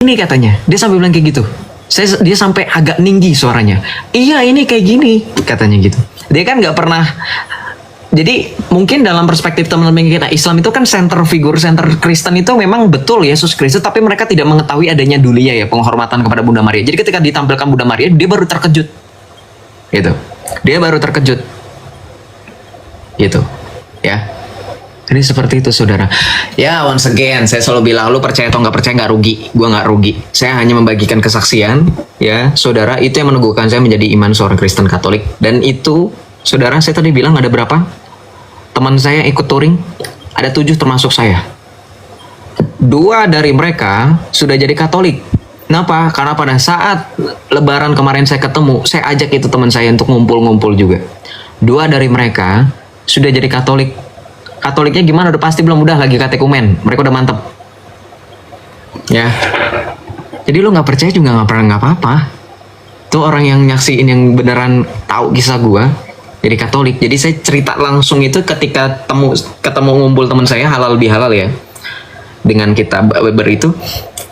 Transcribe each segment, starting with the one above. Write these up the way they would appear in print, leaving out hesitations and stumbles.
Nih katanya, dia sampai bilang kayak gitu. Dia sampai agak tinggi suaranya. Iya ini kayak gini katanya gitu. Dia kan nggak pernah. Jadi mungkin dalam perspektif teman-teman kita Islam itu kan center Kristen itu memang betul Yesus Kristus, tapi mereka tidak mengetahui adanya dulia ya, penghormatan kepada Bunda Maria. Jadi ketika ditampilkan Bunda Maria, dia baru terkejut, gitu. Dia baru terkejut, gitu, ya. Ini seperti itu saudara. Ya once again, saya selalu bilang lu percaya atau nggak percaya nggak rugi, gue nggak rugi. Saya hanya membagikan kesaksian, ya saudara. Itu yang meneguhkan saya menjadi iman seorang Kristen Katolik. Dan itu saudara, saya tadi bilang ada berapa teman saya ikut touring? Ada 7 termasuk saya. 2 dari mereka sudah jadi Katolik. Kenapa? Karena pada saat Lebaran kemarin saya ketemu, saya ajak itu teman saya untuk ngumpul-ngumpul juga. 2 dari mereka sudah jadi Katolik. Katoliknya gimana? Udah pasti belum? Udah lagi katekumen. Mereka udah mantep. Ya. Jadi lu nggak percaya juga nggak apa-apa. Tuh orang yang nyaksiin yang beneran tahu kisah gua jadi Katolik. Jadi saya cerita langsung itu ketika ketemu ngumpul teman saya halal bihalal ya. Dengan kita Weber itu,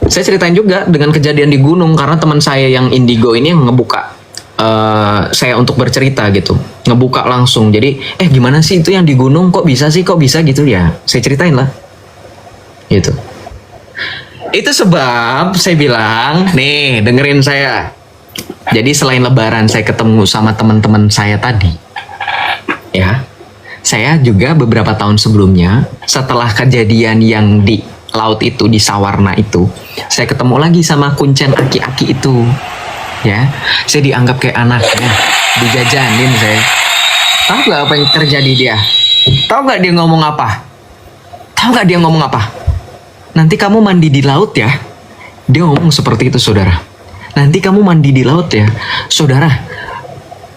saya ceritain juga dengan kejadian di gunung karena teman saya yang indigo ini yang ngebuka saya untuk bercerita gitu, ngebuka langsung. Jadi gimana sih itu yang di gunung kok bisa gitu ya. Saya ceritain lah, gitu. Itu sebab saya bilang nih dengerin saya. Jadi selain Lebaran saya ketemu sama teman-teman saya tadi. Ya, saya juga beberapa tahun sebelumnya setelah kejadian yang di laut itu, di Sawarna itu, saya ketemu lagi sama kuncen aki-aki itu. Ya, saya dianggap kayak anaknya, dijajanin saya. Tahu nggak apa yang terjadi dia? Tahu nggak dia ngomong apa? Nanti kamu mandi di laut ya. Dia ngomong seperti itu saudara. Nanti kamu mandi di laut ya, saudara.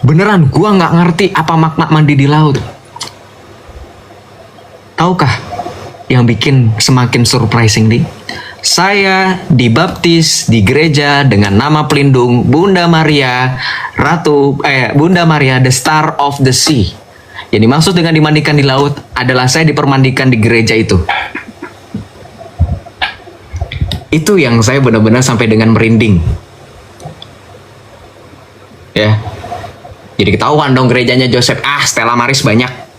Beneran, gua nggak ngerti apa makna mandi di laut. Tahukah yang bikin semakin surprising nih? Saya dibaptis di gereja dengan nama pelindung Bunda Maria Bunda Maria the Star of the Sea. Yang dimaksud dengan dimandikan di laut adalah saya dipermandikan di gereja itu. Itu yang saya benar-benar sampai dengan merinding. Ya. Jadi ketahuan dong gerejanya Joseph. Stella Maris banyak.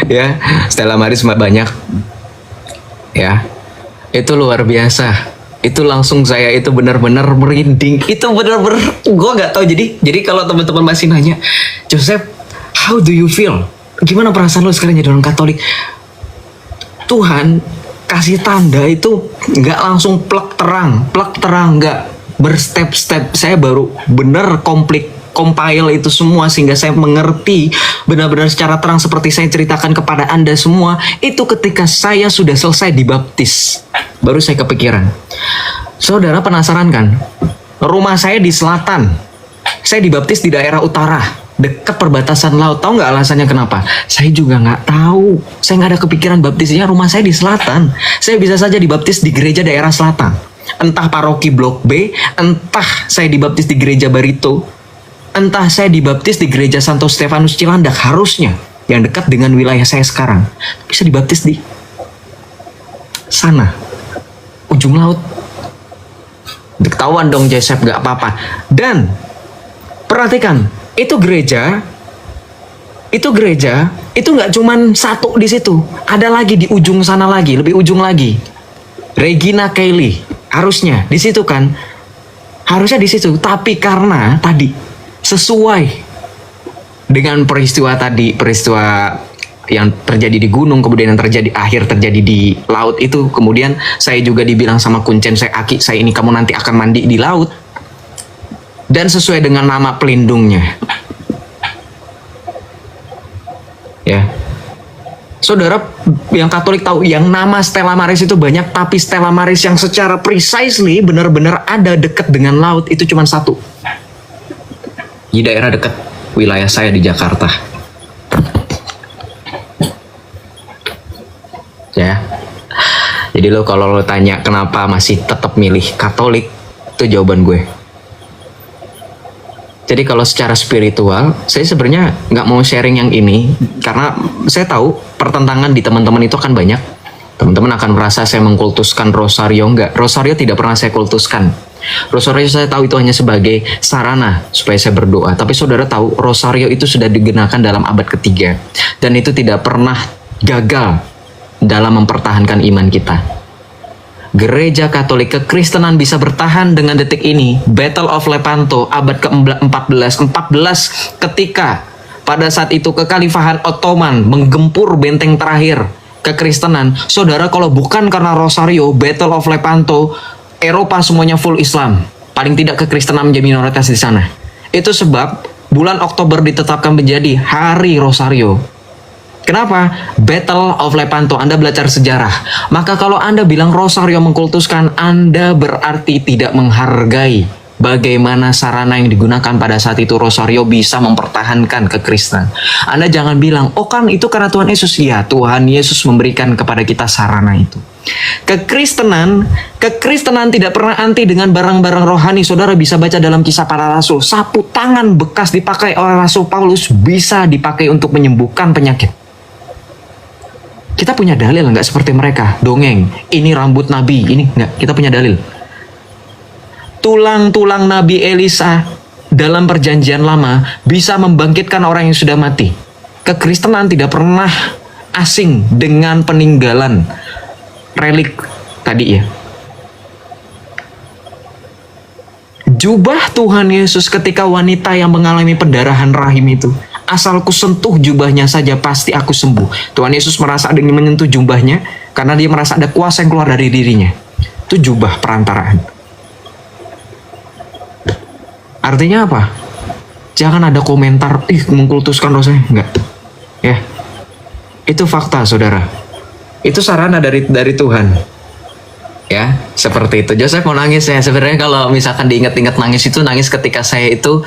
Ya, Stella Maris banyak. Ya. Itu luar biasa. Itu langsung saya itu benar-benar merinding. Itu benar-benar gue nggak tahu. Jadi kalau teman-teman masih nanya, Joseph, how do you feel? Gimana perasaan lo sekarang jadi orang Katolik? Tuhan kasih tanda itu nggak langsung plek terang nggak. Berstep-step saya baru bener compile itu semua sehingga saya mengerti benar-benar secara terang seperti saya ceritakan kepada Anda semua. Itu ketika saya sudah selesai dibaptis baru saya kepikiran. Saudara penasaran kan? Rumah saya di selatan, saya dibaptis di daerah utara dekat perbatasan laut. Tahu nggak alasannya kenapa? Saya juga nggak tahu. Saya nggak ada kepikiran baptisnya rumah saya di selatan. Saya bisa saja dibaptis di gereja daerah selatan, entah paroki Blok B, entah saya dibaptis di gereja Barito, entah saya dibaptis di gereja Santo Stefanus Cilandak, harusnya yang dekat dengan wilayah saya sekarang. Bisa dibaptis di sana, ujung laut. Ketahuan dong Joseph, gak apa-apa. Dan perhatikan, itu gereja itu nggak cuman satu di situ, ada lagi di ujung sana lagi, lebih ujung lagi, Regina Kelly. Harusnya di situ kan, harusnya di situ. Tapi karena tadi sesuai dengan peristiwa yang terjadi di gunung, kemudian yang akhir terjadi di laut itu, kemudian saya juga dibilang sama kuncen saya, Aki, saya ini kamu nanti akan mandi di laut, dan sesuai dengan nama pelindungnya. Ya. Saudara yang Katolik tahu yang nama Stella Maris itu banyak, tapi Stella Maris yang secara precisely benar-benar ada dekat dengan laut itu cuma satu. Di daerah dekat wilayah saya di Jakarta. Ya. Jadi kalau lo tanya kenapa masih tetap milih Katolik, itu jawaban gue. Jadi kalau secara spiritual, saya sebenarnya nggak mau sharing yang ini karena saya tahu pertentangan di teman-teman itu akan banyak. Teman-teman akan merasa saya mengkultuskan rosario. Enggak, rosario tidak pernah saya kultuskan. Rosario saya tahu itu hanya sebagai sarana supaya saya berdoa. Tapi saudara tahu rosario itu sudah digunakan dalam abad ketiga. Dan itu tidak pernah gagal dalam mempertahankan iman kita. Gereja Katolik kekristenan bisa bertahan dengan detik ini. Battle of Lepanto abad ke-14. 14 ketika pada saat itu kekhalifahan Ottoman menggempur benteng terakhir kekristenan. Saudara, kalau bukan karena Rosario, Battle of Lepanto, Eropa semuanya full Islam. Paling tidak kekristenan menjadi minoritas di sana. Itu sebab bulan Oktober ditetapkan menjadi Hari Rosario. Kenapa? Battle of Lepanto. Anda belajar sejarah. Maka kalau Anda bilang Rosario mengkultuskan, Anda berarti tidak menghargai bagaimana sarana yang digunakan pada saat itu Rosario bisa mempertahankan kekristenan. Anda jangan bilang, oh kan itu karena Tuhan Yesus. Ya, Tuhan Yesus memberikan kepada kita sarana itu. Kekristenan tidak pernah anti dengan barang-barang rohani. Saudara bisa baca dalam Kisah Para Rasul. Sapu tangan bekas dipakai oleh Rasul Paulus bisa dipakai untuk menyembuhkan penyakit. Kita punya dalil nggak seperti mereka? Dongeng, ini rambut Nabi, ini nggak. Kita punya dalil. Tulang-tulang Nabi Elisa dalam perjanjian lama bisa membangkitkan orang yang sudah mati. Kekristenan tidak pernah asing dengan peninggalan relik tadi ya. Jubah Tuhan Yesus ketika wanita yang mengalami pendarahan rahim itu, asalku sentuh jubahnya saja pasti aku sembuh. Tuhan Yesus merasa ada yang menyentuh jubahnya karena dia merasa ada kuasa yang keluar dari dirinya. Itu jubah perantaraan. Artinya apa? Jangan ada komentar, mengkultuskan dosanya. Enggak. Ya. Itu fakta, saudara. Itu sarana dari Tuhan. Ya, seperti itu. Joseph mau nangis ya. Sebenarnya kalau misalkan diingat-ingat nangis itu, nangis ketika saya itu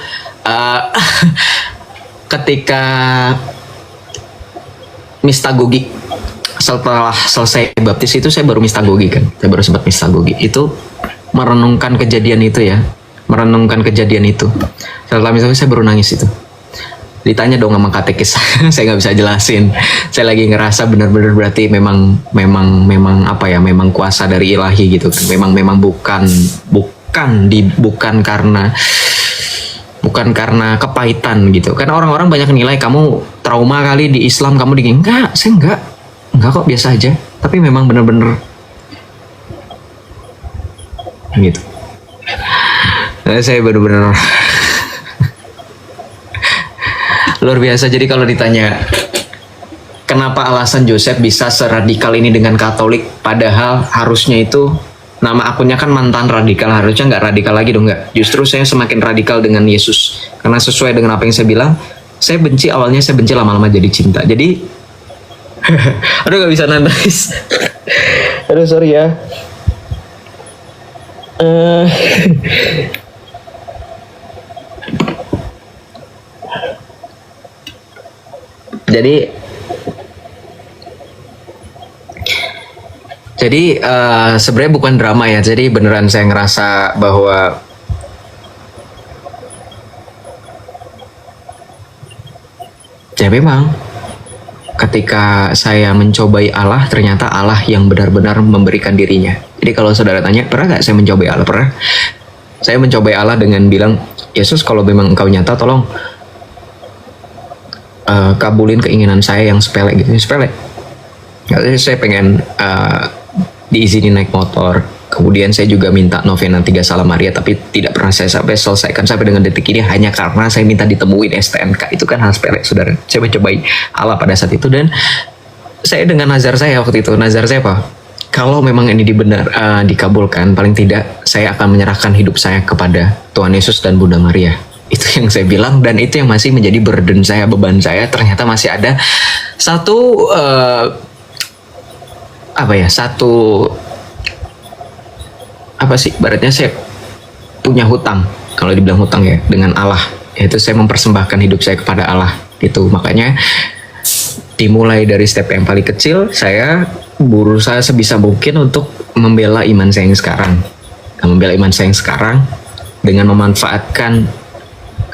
ketika mistagogi. Setelah selesai baptis itu saya baru mistagogi kan. Saya baru sempat mistagogi. Itu merenungkan kejadian itu ya. Merenungkan kejadian itu. Setelah mistagogi saya baru nangis itu. Ditanya dong sama katekis, saya nggak bisa jelasin. Saya lagi ngerasa benar-benar berarti memang apa ya, memang kuasa dari ilahi gitu kan. Memang bukan karena kepahitan gitu. Kan orang-orang banyak nilai kamu trauma kali di Islam, kamu enggak, saya enggak kok, biasa aja. Tapi memang benar-benar gitu. Saya benar-benar luar biasa. Jadi kalau ditanya kenapa alasan Joseph bisa seradikal ini dengan Katolik, padahal harusnya itu nama akunnya kan mantan radikal, harusnya nggak radikal lagi dong, nggak. Justru saya semakin radikal dengan Yesus karena sesuai dengan apa yang saya bilang. Saya benci, awalnya saya benci, lama-lama jadi cinta. Jadi aduh nggak bisa nangis. Aduh sorry ya. Jadi sebenarnya bukan drama ya. Jadi beneran saya ngerasa bahwa ya memang ketika saya mencobai Allah, ternyata Allah yang benar-benar memberikan dirinya. Jadi kalau saudara tanya, pernah nggak saya mencobai Allah? Pernah. Saya mencobai Allah dengan bilang, Yesus kalau memang engkau nyata, tolong kabulin keinginan saya yang sepele gitu. Sepele. Saya pengen diizinin naik motor. Kemudian saya juga minta novena 3 Salam Maria, tapi tidak pernah saya sampai selesaikan sampai dengan detik ini, hanya karena saya minta ditemuin STNK. Itu kan hal sepele, saudara. Saya mencobai Allah pada saat itu, dan saya dengan nazar saya waktu itu, nazar saya apa? Kalau memang ini dikabulkan, paling tidak saya akan menyerahkan hidup saya kepada Tuhan Yesus dan Bunda Maria. Itu yang saya bilang, dan itu yang masih menjadi burden saya, beban saya. Ternyata masih ada satu ibaratnya saya punya hutang, kalau dibilang hutang ya, dengan Allah, yaitu saya mempersembahkan hidup saya kepada Allah gitu. Makanya dimulai dari step yang paling kecil, saya berusaha sebisa mungkin untuk membela iman saya yang sekarang. Membela iman saya yang sekarang dengan memanfaatkan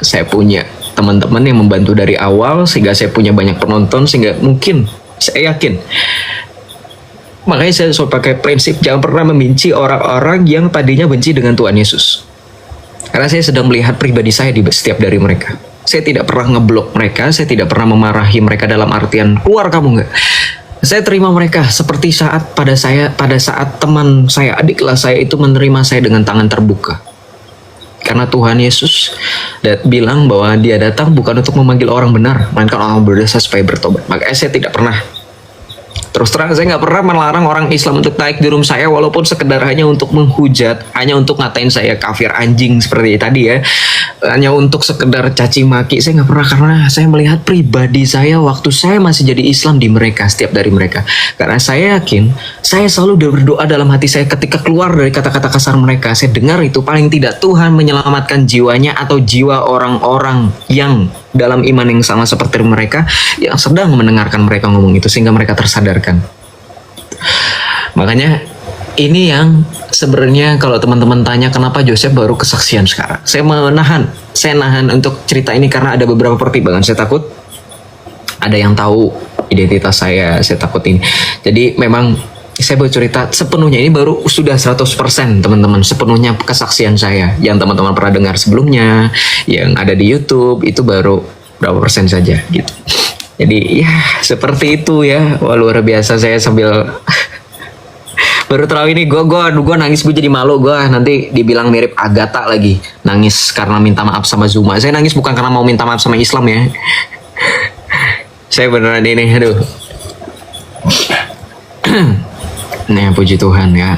saya punya teman-teman yang membantu dari awal, sehingga saya punya banyak penonton, sehingga mungkin saya yakin Makanya saya selalu pakai prinsip jangan pernah membenci orang-orang yang tadinya benci dengan Tuhan Yesus. Karena saya sedang melihat pribadi saya di setiap dari mereka. Saya tidak pernah ngeblok mereka, saya tidak pernah memarahi mereka dalam artian keluar kamu nggak. Saya terima mereka seperti pada saat teman saya, adik kelas saya itu menerima saya dengan tangan terbuka. Karena Tuhan Yesus bilang bahwa dia datang bukan untuk memanggil orang benar, melainkan orang berdosa supaya bertobat. Makanya saya tidak pernah, terus terang saya nggak pernah melarang orang Islam untuk naik di room saya, walaupun sekedar hanya untuk menghujat, hanya untuk ngatain saya kafir anjing seperti tadi ya, hanya untuk sekedar caci maki. Saya nggak pernah, karena saya melihat pribadi saya waktu saya masih jadi Islam di mereka, setiap dari mereka. Karena saya yakin, saya selalu berdoa dalam hati saya ketika keluar dari kata-kata kasar mereka, saya dengar itu paling tidak Tuhan menyelamatkan jiwanya atau jiwa orang-orang yang dalam iman yang sama seperti mereka, yang sedang mendengarkan mereka ngomong itu, sehingga mereka tersadarkan. Makanya ini yang sebenarnya kalau teman-teman tanya kenapa Joseph baru kesaksian sekarang, saya nahan untuk cerita ini karena ada beberapa pertimbangan. Saya takut ada yang tahu identitas saya takut ini. Jadi memang saya baru cerita sepenuhnya ini baru sudah 100% teman-teman, sepenuhnya kesaksian saya yang teman-teman pernah dengar sebelumnya, yang ada di YouTube itu baru berapa persen saja gitu. Jadi ya seperti itu ya. Wah, luar biasa, saya sambil baru tahu ini gue nangis, gue jadi malu, gue nanti dibilang mirip Agatha lagi, nangis karena minta maaf sama Zuma. Saya nangis bukan karena mau minta maaf sama Islam ya. Saya beneran ini, aduh. Nah, puji Tuhan ya.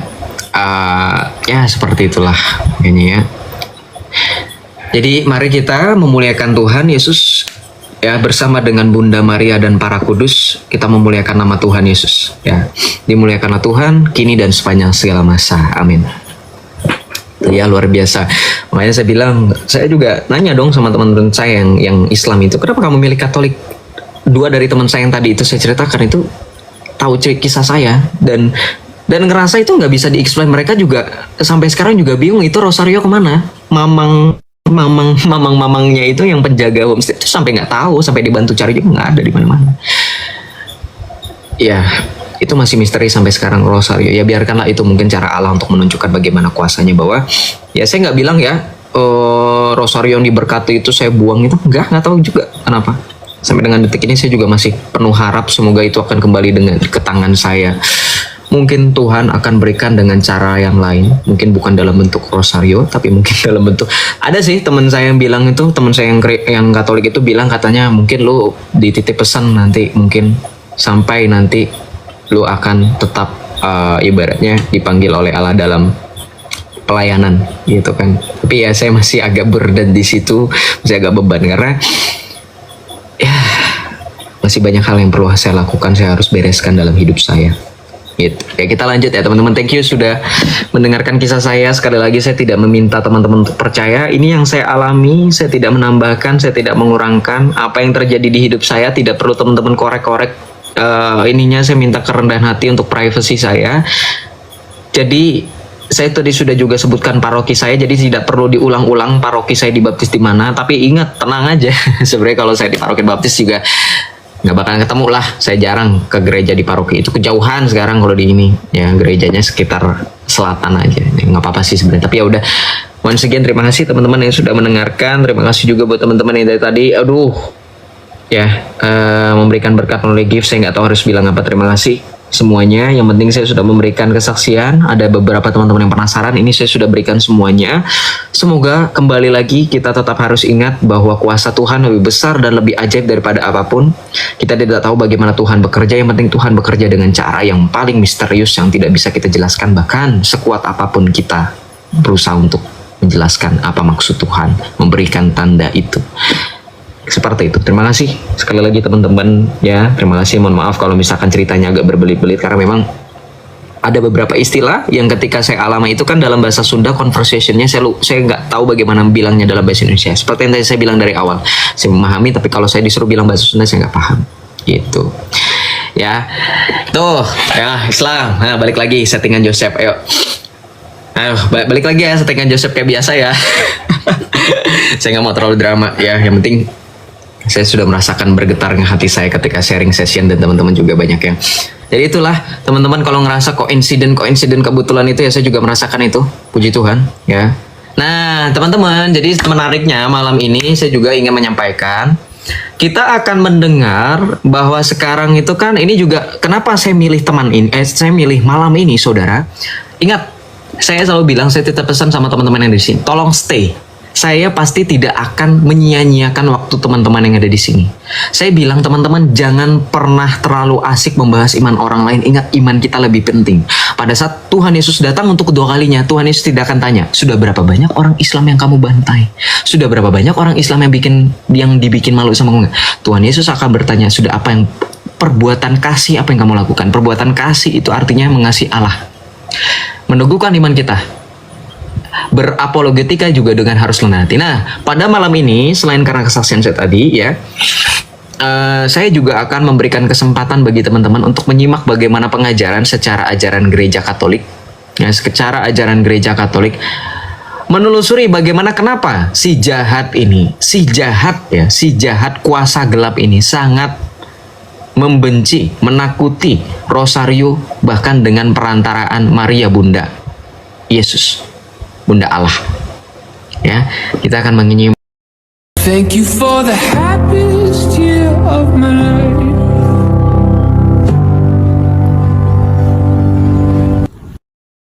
Ya seperti itulah kayaknya ya. Jadi mari kita memuliakan Tuhan Yesus ya, bersama dengan Bunda Maria dan para kudus. Kita memuliakan nama Tuhan Yesus ya. Dimuliakanlah Tuhan kini dan sepanjang segala masa. Amin. Ya luar biasa. Makanya saya bilang, saya juga nanya dong sama teman-teman saya yang Islam itu, kenapa kamu milih Katolik? Dua dari teman saya yang tadi itu saya ceritakan itu tahu kisah saya dan ngerasa itu nggak bisa di-explain. Mereka juga sampai sekarang juga bingung itu Rosario kemana. Mamangnya itu yang penjaga homestay itu sampai nggak tahu, sampai dibantu cari juga nggak ada di mana-mana. Ya itu masih misteri sampai sekarang Rosario. Ya biarkanlah itu, mungkin cara Allah untuk menunjukkan bagaimana kuasanya. Bahwa ya saya nggak bilang ya Rosario yang diberkati itu saya buang itu, nggak tahu juga kenapa. Sampai dengan detik ini saya juga masih penuh harap semoga itu akan kembali ke tangan saya. Mungkin Tuhan akan berikan dengan cara yang lain, mungkin bukan dalam bentuk Rosario, tapi mungkin dalam bentuk, ada sih teman saya yang bilang itu, teman saya yang Katolik itu bilang katanya mungkin lu dititip pesan nanti, mungkin sampai nanti lu akan tetap ibaratnya dipanggil oleh Allah dalam pelayanan gitu kan. Tapi ya saya masih agak burden di situ, masih agak beban karena ya masih banyak hal yang perlu saya lakukan, saya harus bereskan dalam hidup saya gitu. Ya kita lanjut ya teman-teman. Thank you sudah mendengarkan kisah saya. Sekali lagi saya tidak meminta teman-teman untuk percaya, ini yang saya alami, saya tidak menambahkan, saya tidak mengurangkan. Apa yang terjadi di hidup saya tidak perlu teman-teman korek-korek ininya. Saya minta kerendahan hati untuk privacy saya. Jadi saya tadi sudah juga sebutkan paroki saya, jadi tidak perlu diulang-ulang paroki saya dibaptis di mana. Tapi ingat, tenang aja. Sebenarnya kalau saya di paroki baptis juga nggak bakalan ketemu lah. Saya jarang ke gereja di paroki itu, kejauhan sekarang kalau di ini. Ya gerejanya sekitar selatan aja. Nggak apa-apa sih sebenarnya. Tapi ya udah. Once again terima kasih teman-teman yang sudah mendengarkan. Terima kasih juga buat teman-teman yang dari tadi. Aduh, ya memberikan berkat melalui gift. Saya nggak tahu harus bilang apa. Terima kasih semuanya. Yang penting saya sudah memberikan kesaksian. Ada beberapa teman-teman yang penasaran, ini saya sudah berikan semuanya. Semoga kembali lagi kita tetap harus ingat bahwa kuasa Tuhan lebih besar dan lebih ajaib daripada apapun. Kita tidak tahu bagaimana Tuhan bekerja, yang penting Tuhan bekerja dengan cara yang paling misterius yang tidak bisa kita jelaskan. Bahkan sekuat apapun kita berusaha untuk menjelaskan apa maksud Tuhan memberikan tanda itu. Seperti itu. Terima kasih sekali lagi teman-teman ya. Terima kasih, mohon maaf kalau misalkan ceritanya agak berbelit-belit karena memang ada beberapa istilah yang ketika saya alami itu kan dalam bahasa Sunda, conversationnya saya nggak tahu bagaimana bilangnya dalam bahasa Indonesia. Seperti yang tadi saya bilang dari awal, saya memahami, tapi kalau saya disuruh bilang bahasa Sunda saya nggak paham gitu ya. Tuh ya Islam. Nah, balik lagi settingan Joseph. Ayo balik lagi ya settingan Joseph kayak biasa ya. Saya nggak mau terlalu drama ya. Yang penting Saya sudah merasakan bergetarnya hati saya ketika sharing session, dan teman-teman juga banyak yang. Jadi itulah teman-teman, kalau ngerasa koinsiden kebetulan itu ya, saya juga merasakan itu. Puji Tuhan ya. Nah teman-teman, jadi menariknya malam ini saya juga ingin menyampaikan, kita akan mendengar bahwa sekarang itu kan, ini juga kenapa saya milih teman ini, saya milih malam ini saudara. Ingat, saya selalu bilang, saya titip pesan sama teman-teman yang di sini, tolong stay. Saya pasti tidak akan menyia-nyiakan waktu teman-teman yang ada di sini. Saya bilang teman-teman, jangan pernah terlalu asik membahas iman orang lain. Ingat, iman kita lebih penting. Pada saat Tuhan Yesus datang untuk kedua kalinya, Tuhan Yesus tidak akan tanya, sudah berapa banyak orang Islam yang kamu bantai? Sudah berapa banyak orang Islam yang dibikin malu sama kamu? Tuhan Yesus akan bertanya, sudah apa yang perbuatan kasih apa yang kamu lakukan? Perbuatan kasih itu artinya mengasihi Allah. Meneguhkan iman kita. Berapologetika juga dengan harus rendah hati. Nah, pada malam ini selain karena kesaksian saya tadi ya, saya juga akan memberikan kesempatan bagi teman-teman untuk menyimak bagaimana pengajaran secara ajaran gereja Katolik, ya, secara ajaran gereja Katolik, menelusuri bagaimana kenapa si jahat kuasa gelap ini sangat membenci, menakuti Rosario, bahkan dengan perantaraan Maria Bunda Yesus, Bunda Allah. Ya, kita akan menyimak. Thank you for the happiest year of my life.